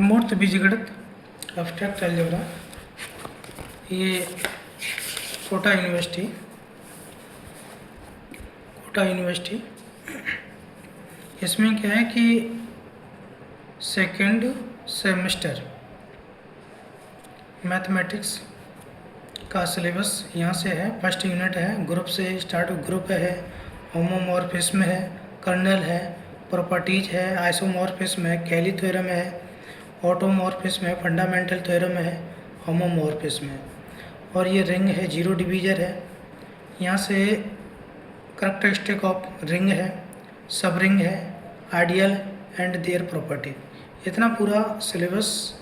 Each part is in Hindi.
अमूर्त बीजगणित एब्स्ट्रैक्ट अलजेब्रा, ये कोटा यूनिवर्सिटी इसमें क्या है कि सेकेंड सेमेस्टर मैथमेटिक्स का सिलेबस यहाँ से है। फर्स्ट यूनिट है, ग्रुप से स्टार्ट, ग्रुप है, होमोमॉर्फिज्म है, कर्नल है, प्रॉपर्टीज है, आइसोमॉर्फिज्म है, कैली थ्योरम है, ऑटोमॉर्फिज्म है, फंडामेंटल थ्योरम है, होमोमॉर्फिज्म है। और ये रिंग है, जीरो डिवीजर है। यहाँ से करैक्टरिस्टिक ऑफ रिंग है, सब रिंग है, आइडियल एंड देयर प्रॉपर्टी। इतना पूरा सिलेबस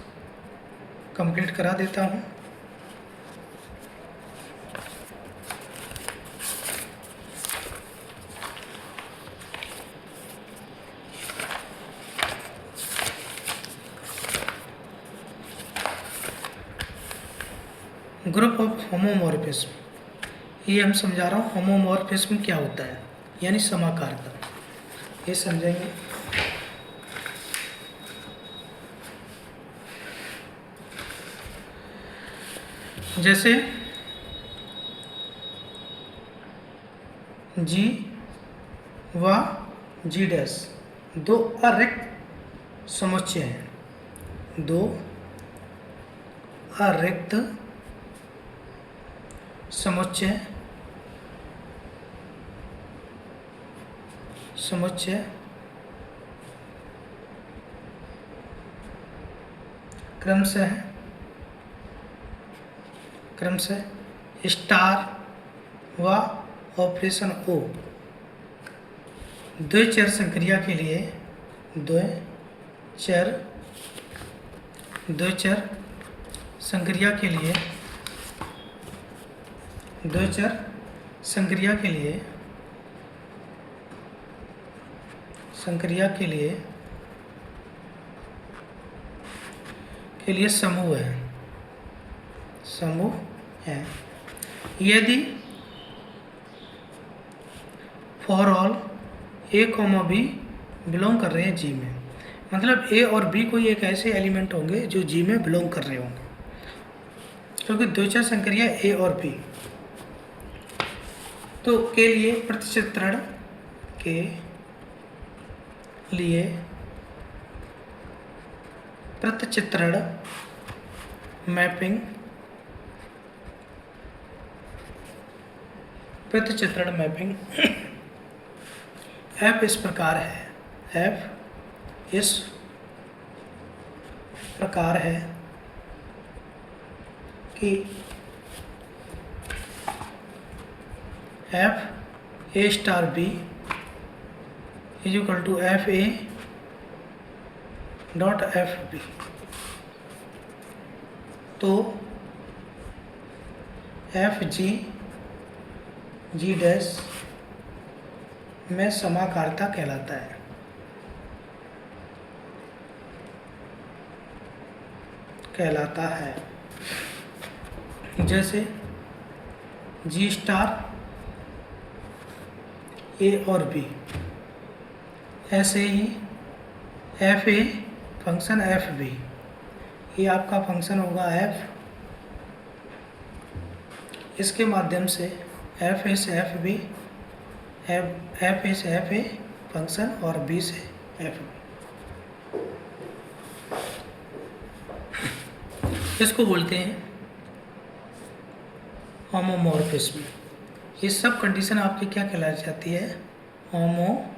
कंप्लीट करा देता हूँ। ग्रुप ऑफ होमोमॉर्फिज्म, ये हम समझा रहा हूँ होमोमॉर्फिज्म क्या होता है, यानी समाकारता, ये समझेंगे। जैसे जी व जी डैश दो अरिक्त समुच्चय हैं, दो अरिक्त समुच्चय क्रमशः स्टार व ऑपरेशन ओ द्विचर संक्रिया के लिए द्विचर संक्रिया के लिए समूह है। यदि for all A comma B belong कर रहे हैं जी में, मतलब ए और बी कोई एक ऐसे एलिमेंट होंगे जो जी में बिलोंग कर रहे होंगे, क्योंकि द्विचर संक्रिया ए और बी। तो के लिए प्रतिचित्रण के लिए प्रतिचित्रण मैपिंग एफ इस प्रकार है, कि F A star B is equal to F A dot F B. तो एफ जी डैश में समाकारता कहलाता है। जैसे जी स्टार ए और बी, ऐसे ही f A function f B, ये आपका फंक्शन होगा एफ, इसके माध्यम से एफ ए से एफ बी, एफ ए से एफ ए फंक्शन और बी से एफ बी, इसको बोलते हैं होमोमॉर्फिज्म। ये सब कंडीशन आपकी क्या कहलाई जाती है? होमोमॉर्फिज्म।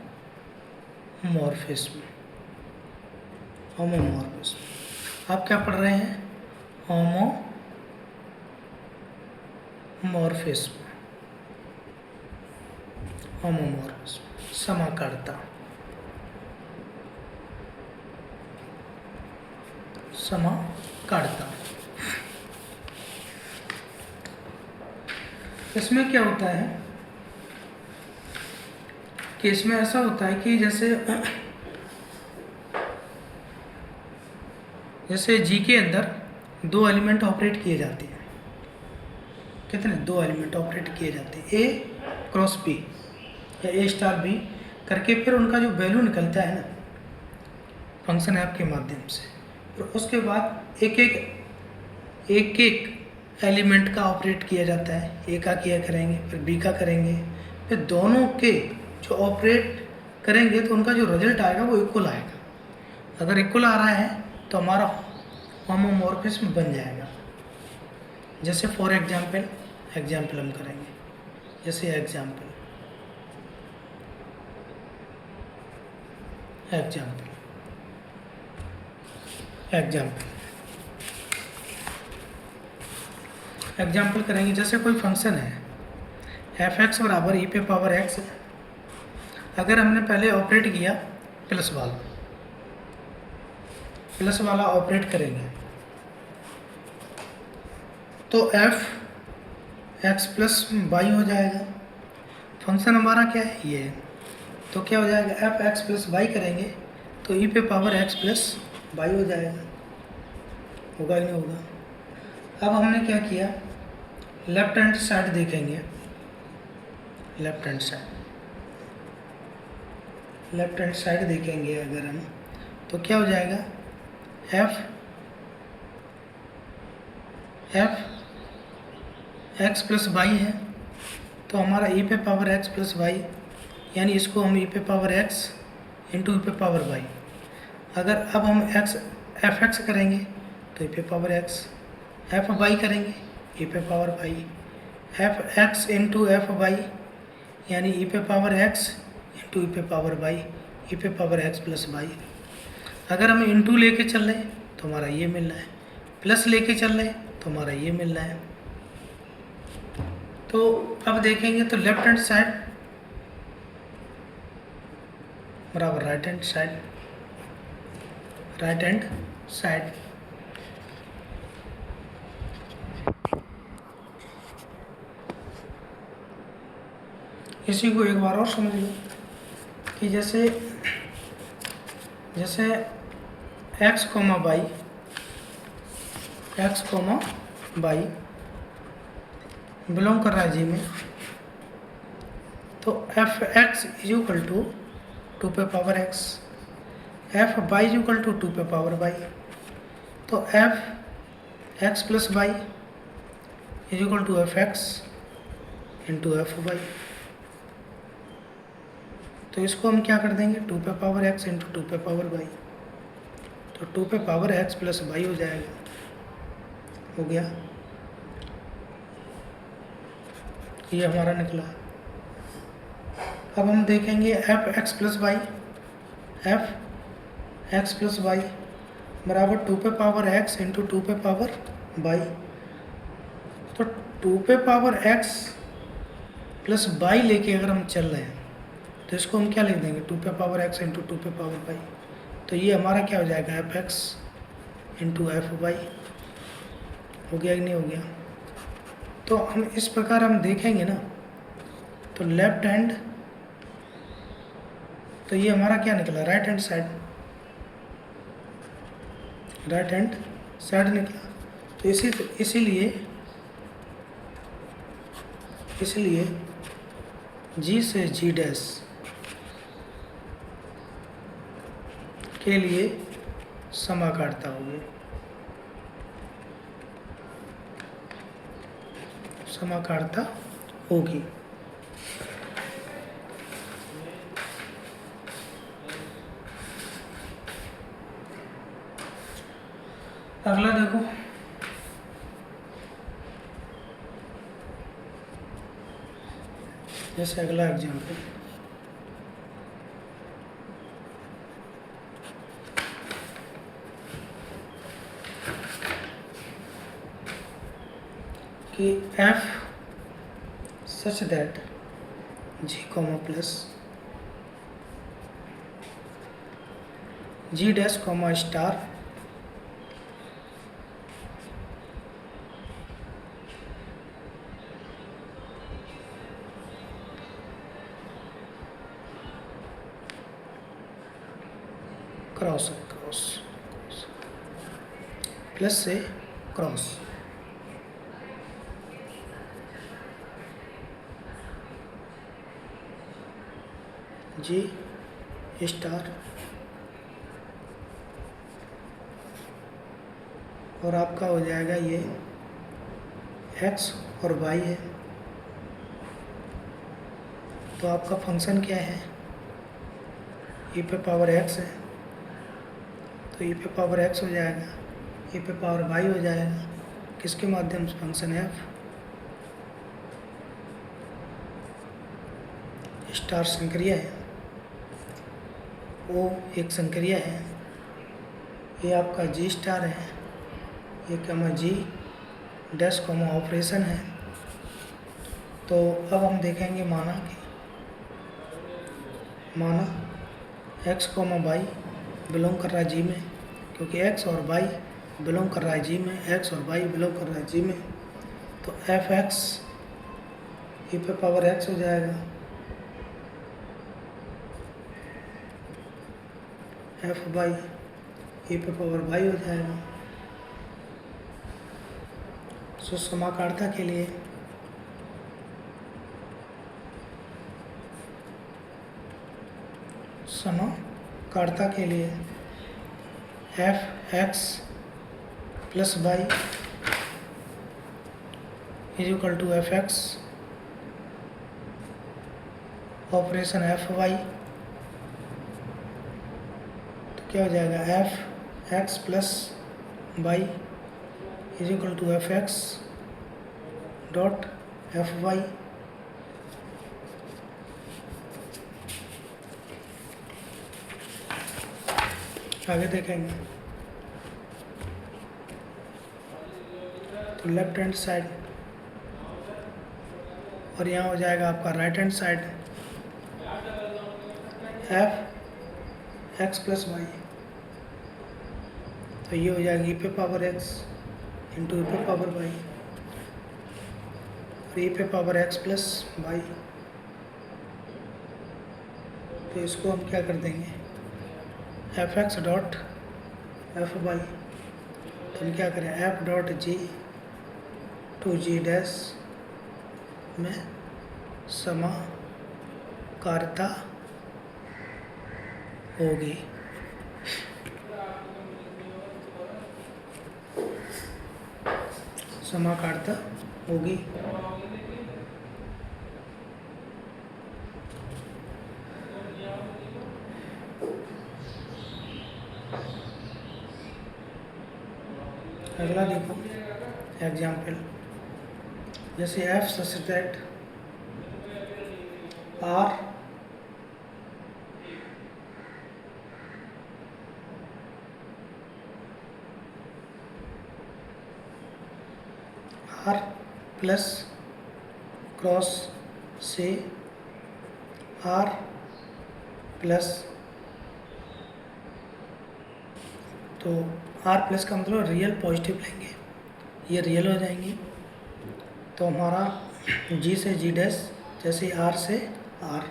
आप क्या पढ़ रहे हैं? होमोमॉर्फिज्म, समाकारता। इसमें क्या होता है कि इसमें ऐसा होता है कि जैसे जी के अंदर दो एलिमेंट ऑपरेट किए जाते हैं। कितने? दो एलिमेंट ऑपरेट किए जाते हैं, ए क्रॉस बी या ए स्टार बी करके, फिर उनका जो वैल्यू निकलता है ना फंक्शन ऐप के माध्यम से, और उसके बाद एक एक एलिमेंट का ऑपरेट किया जाता है। ए का किया करेंगे, फिर बी का करेंगे, फिर दोनों के जो ऑपरेट करेंगे तो उनका जो रिजल्ट आएगा वो इक्वल आएगा। अगर इक्वल आ रहा है तो हमारा होमोमॉर्फिज्म बन जाएगा। जैसे फॉर एग्जाम्पल हम करेंगे, जैसे एग्जाम्पल करेंगे। जैसे कोई फंक्शन है एफ एक्स बराबर ई पे पावर एक्स, अगर हमने पहले ऑपरेट किया प्लस वाला ऑपरेट करेंगे तो एफ एक्स प्लस वाई हो जाएगा। फंक्शन हमारा क्या है, ये है, तो क्या हो जाएगा, एफ एक्स प्लस वाई करेंगे तो ई पे पावर एक्स प्लस वाई हो जाएगा। होगा कि नहीं होगा? अब हमने क्या किया, लेफ्ट हैंड साइड देखेंगे, लेफ्ट हैंड साइड देखेंगे अगर हम, तो क्या हो जाएगा, एफ एक्स प्लस वाई है तो हमारा ई पे पावर एक्स प्लस वाई, यानी इसको हम ई पे पावर एक्स इंटू ई पे पावर वाई। अगर अब हम एफ एक्स करेंगे तो ई पे पावर एक्स, एफ वाई करेंगे ई पे power Y, F X into F Y यानी ई पे पावर एक्स इंटू ई पे पावर वाई, ई पे पावर एक्स प्लस वाई। अगर हम इंटू लेके चल रहे तो हमारा ये मिल रहा है, प्लस लेके चल रहे तो हमारा ये मिल रहा है। तो अब देखेंगे तो लेफ्ट हैंड साइड बराबर राइट हैंड साइड। इसी को एक बार और समझ लो कि जैसे एक्स कोमा बाई बिलोंग कर रहा है जी में, तो F x is equal to 2 पे power X, F Y is equal to 2 पे पावर वाई, तो F x plus Y is equal to F X into F Y. तो इसको हम क्या कर देंगे, 2 पे पावर एक्स इंटू 2 पे पावर वाई, तो 2 पे पावर एक्स प्लस वाई हो जाएगा। हो गया, ये हमारा निकला। अब हम देखेंगे एफ एक्स प्लस वाई बराबर 2 पे पावर एक्स इंटू 2 पे पावर वाई, तो 2 पे पावर एक्स प्लस वाई लेके अगर हम चल रहे हैं तो इसको हम क्या लिख देंगे, 2 पे पावर एक्स इंटू 2 पे पावर वाई, तो ये हमारा क्या हो जाएगा, F X into F Y. हो गया कि नहीं हो गया? तो हम इस प्रकार हम देखेंगे ना, तो लेफ्ट हैंड, तो ये हमारा क्या निकला, राइट हैंड साइड निकला। तो इसीलिए जी से जी डैश के लिए समाकारता होगी, अगला देखो, जैसे अगला एग्जाम्पल, कि f such that g comma plus g dash comma star cross plus से क्रॉस जी स्टार और आपका हो जाएगा ये x और y है। तो आपका फंक्शन क्या है, e पे पावर x है, तो e पे पावर x हो जाएगा, e पे पावर y हो जाएगा, किसके माध्यम से, फंक्शन f स्टार संक्रिया है, ओ एक संक्रिया है, ये आपका जी स्टार है, ये कमा जी डैश कॉमा ऑपरेशन है। तो अब हम देखेंगे माना x कॉमा वाई बिलोंग कर रहा है जी में, क्योंकि x और y बिलोंग कर रहा है जी में, x और y बिलोंग कर रहा है जी में, तो एफ एक्स ई पे पावर x हो जाएगा, एफ वाई ई पे पावर y हो जाएगा। सो समाकारता के लिए F x plus Y is equal to F x operation F Y, तो क्या हो जाएगा, F x plus Y is equal to F X dot F Y. आगे देखेंगे तो लेफ्ट हैंड साइड और यहाँ हो जाएगा आपका right hand side F x plus Y, तो ये हो जाएगा ई पे पावर एक्स इंटू ई पे पावर वाई और ई पे पावर एक्स प्लस वाई। तो इसको हम क्या कर देंगे, F X dot F Y, तो हम क्या करें, F dot G to G dash में समाकारिता होगी। समाकारिता होगी। अगला देखो एग्जाम्पल, जैसे F subtract R plus cross से आर प्लस, तो आर प्लस का मतलब रियल पॉजिटिव लेंगे, ये रियल हो जाएंगे। तो हमारा जी से जी डैश जैसे आर से आर,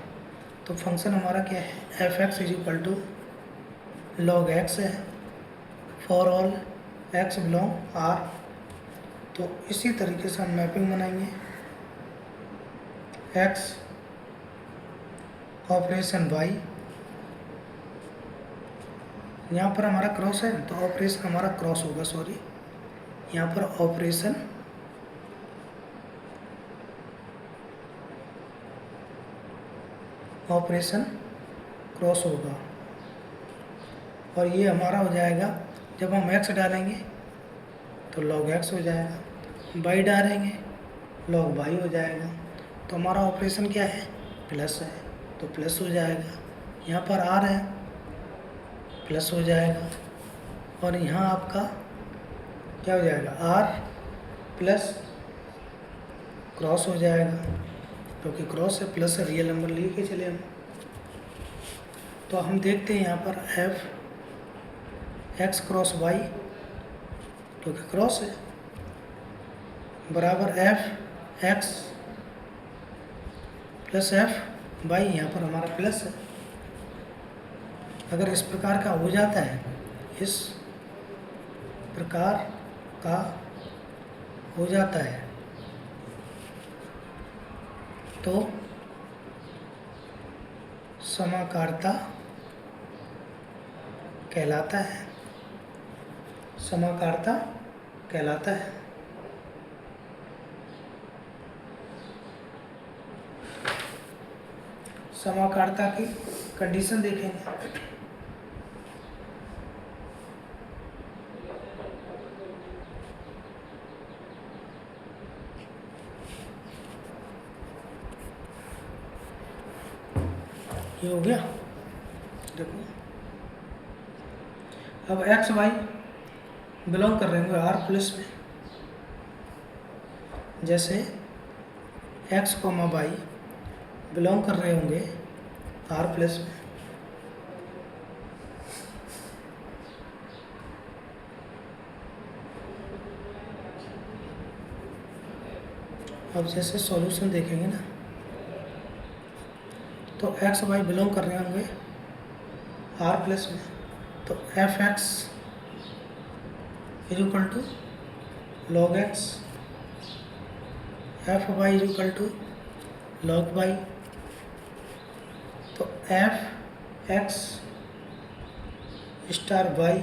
तो फंक्शन हमारा क्या है, f x is equal to log x है for all x belong R. तो इसी तरीके से हम मैपिंग बनाएंगे, एक्स ऑपरेशन वाई, यहाँ पर हमारा क्रॉस है तो ऑपरेशन हमारा क्रॉस होगा, सॉरी यहाँ पर ऑपरेशन क्रॉस होगा, और ये हमारा हो जाएगा, जब हम x डालेंगे तो log x हो जाएगा, y डालेंगे log y हो जाएगा। तो हमारा ऑपरेशन क्या है, प्लस है तो प्लस हो जाएगा, यहाँ पर r है प्लस हो जाएगा, और यहाँ आपका क्या हो जाएगा, r प्लस क्रॉस हो जाएगा, क्योंकि क्रॉस से प्लस से रियल नंबर लेके चले हम। तो हम देखते हैं यहाँ पर एफ एक्स क्रॉस वाई, क्योंकि क्रॉस है, बराबर F x plus F Y, यहाँ पर हमारा प्लस है। अगर इस प्रकार का हो जाता है, इस प्रकार का हो जाता है, तो समाकारिता कहलाता है, समाकारिता कहलाता है। समाकारता की कंडीशन देखेंगे। ये हो गया। देखो अब एक्स वाई बिलोंग कर रहे होंगे आर प्लस में, जैसे एक्स कोमा वाई बिलोंग कर रहे होंगे आर प्लस में, अब जैसे सॉल्यूशन देखेंगे ना, तो एक्स वाई बिलोंग कर रहे होंगे आर प्लस में, तो F x is equal to log x, F Y is equal to log y, तो F x star y,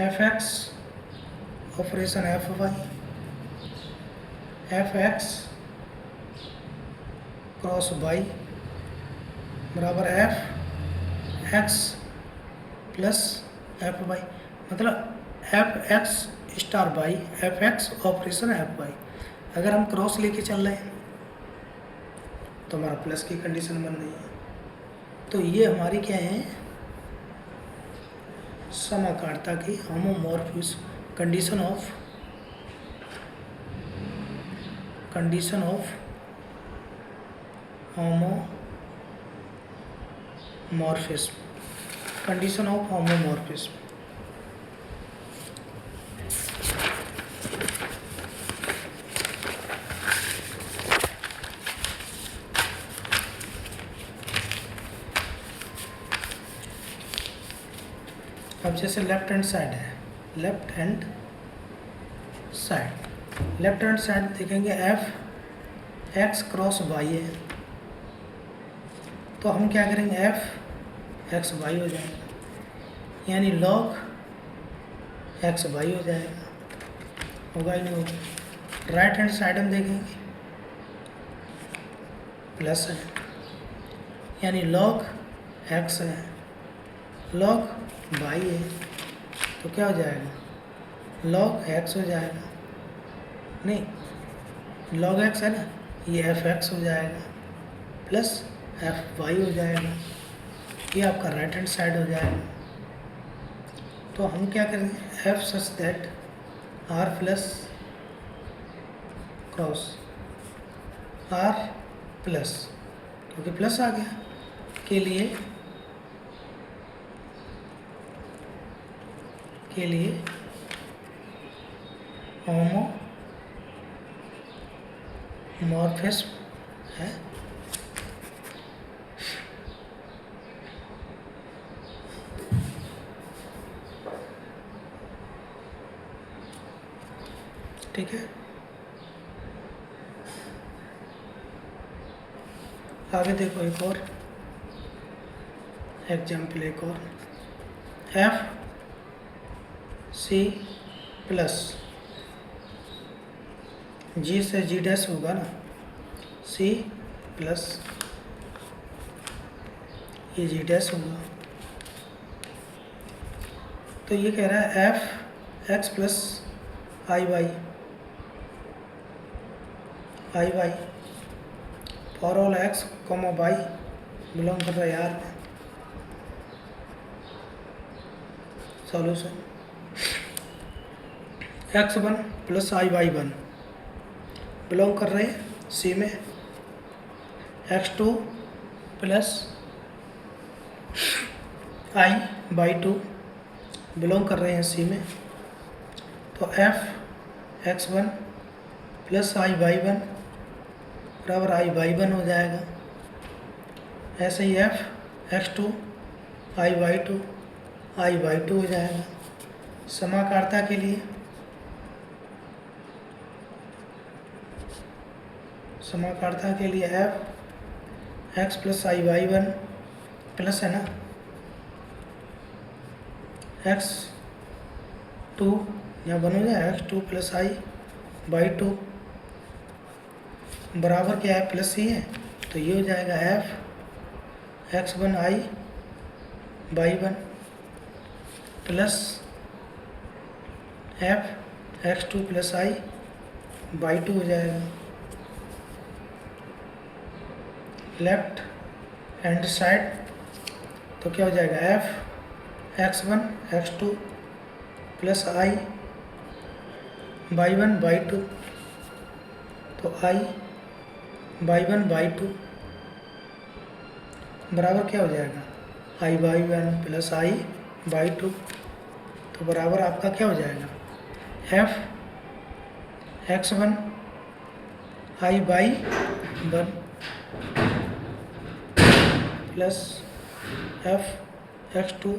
F x operation F y, F x cross y बराबर F x plus F y, मतलब f x star y, F x operation F y. अगर हम क्रॉस लेके चल रहे हैं तो हमारा प्लस की कंडीशन बन रही है। तो ये हमारी क्या है, समाकारता की homomorphism condition of homomorphism, condition of homomorphism. अब जैसे लेफ्ट हैंड साइड है, लेफ्ट हैंड साइड देखेंगे एफ एक्स क्रॉस वाई है, तो हम क्या करेंगे, एफ एक्स वाई हो जाएगा, यानी लॉग एक्स वाई हो जाएगा, होगा ही नहीं होगा। राइट हैंड साइड हम देखेंगे प्लस है, यानी लॉग एक्स है, लॉग वाई है, तो क्या हो जाएगा, लॉग एक्स हो जाएगा, नहीं लॉग एक्स है ना, ये एफ एक्स हो जाएगा प्लस एफ वाई हो जाएगा, ये आपका राइट हैंड साइड हो जाएगा। तो हम क्या करेंगे, F such that R plus cross R plus, क्योंकि प्लस आ गया, के लिए होमोमॉर्फिज्म है। ठीक है, आगे देखो एक और एग्जाम्पल, एक और एफ सी प्लस जी से जी डैश होगा ना, सी प्लस ये जी डैश होगा, तो ये कह रहा है f x plus i y for all x comma y belong कर रहा है यार में। Solution x1 plus i y one belong कर रहे हैं सी में, x2 plus i y two belong कर रहे हैं सी में, तो f x1 plus i y one बराबर आई वाई वन हो जाएगा। ऐसे ही f x2 i y two हो जाएगा। समाकारता के लिए F x plus i y one plus है ना x2 यहाँ वन हो जाए x two plus i y two बराबर क्या है प्लस ही है, तो ये हो जाएगा F x one i y one plus f x two plus i y two हो जाएगा। लेफ्ट हैंड साइड तो क्या हो जाएगा F x one x two plus i y one y two, तो i y one y two बराबर क्या हो जाएगा i y one plus i y two, तो बराबर आपका क्या हो जाएगा F x one i y one plus f x two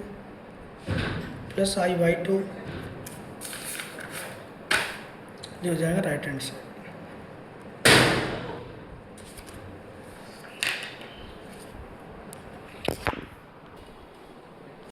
plus i y to, जो हो जाएगा राइट हैंड साइड।